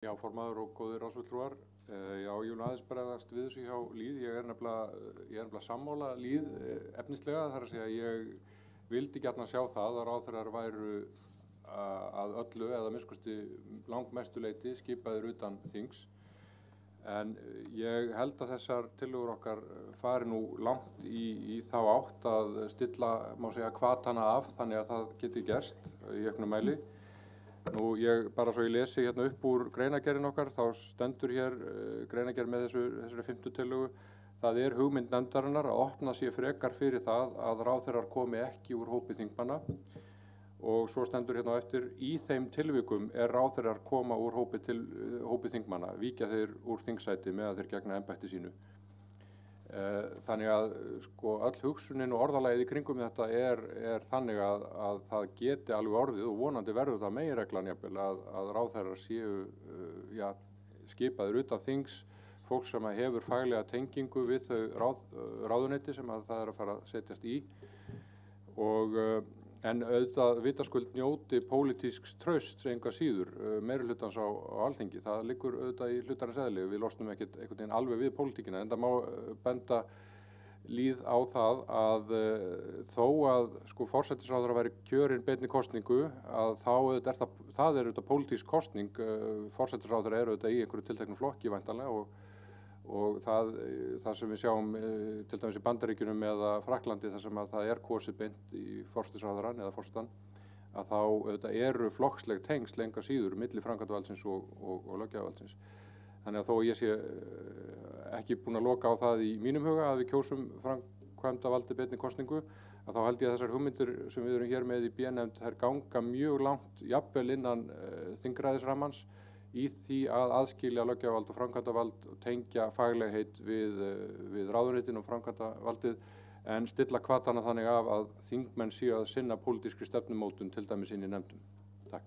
Já, formaður og góðir ráðsfulltrúar. Já, ég vil aðeins bregðast við þessu hjá Lýð. Ég er nefnilega sammála Lýð efnislega. Það er að segja að ég vildi gjarnan sjá það að ráðherrar væru að öllu eða minnsta langmestu leyti skipaðir utan þings. En ég held að þessar tillögur okkar fari nú langt í þá átt að stilla, má segja, hvatana af þannig að það geti gerst í auknum mæli. Nú, bara svo ég lesi hérna upp úr greinargerðin okkar, þá stendur hér greinargerð með þessari 5. tillögu. Það er hugmynd nefndarinnar að opna sér frekar fyrir það að ráðherrar komi ekki úr hópi þingmanna og svo stendur hérna á eftir, í þeim tilvikum er ráðherrar koma úr hópi þingmanna, víkja þeir úr þingsæti með að þeir gegna embætti sínu. Þannig að sko öll hugsunin og orðalagið í kringum þetta er þannig að það geti alveg orðið og vonandi verður það meginreglan jafnvel að ráðherrar séu skipaðir utan þings, fólk sem hefur faglega tengingu við þau ráðuneyti sem að það er að fara að setjast í en auðvitað vitaskuld njóti pólitísks trausts enga síður meirihlutans á Alþingi. Það liggur auðvitað í hlutarins eðli. Við losnum ekkert einhvern veginn alveg við pólitíkina, en það má benda Lýð á það að þó að sko forsætisráðherra væri kjörinn beinni kosningu að þá auðvitað það er auðvitað pólitísk kosning. Forsætisráðherra er auðvitað í einhverju tilteknum flokki væntanlega og það sem við sjáum til dæmis í Bandaríkjunum eða Frakklandi þar sem að það er kosið beint í forsætisráðherrann eða forsetann, að þá auðvitað eru flokksleg tengsl enga síður milli framkvæmdarvaldsins og löggjafarvaldsins. Þannig að þó ég sé ekki búinn að loka á það í mínum huga að við kjósum framkvæmdarvaldi beinni kosningu, að þá held ég að þessar hugmyndir sem við erum hér með í B-nefnd þær ganga mjög langt jafnvel innan þingræðisrammans í því að aðskilja löggjafarvald og framkvæmdarvald og tengja faglegheit við ráðuneytin og framkvæmdarvaldið en stilla hvatana þannig af að þingmenn séu að sinna pólitískri stefnumótun til dæmis inn í nefndum. Takk.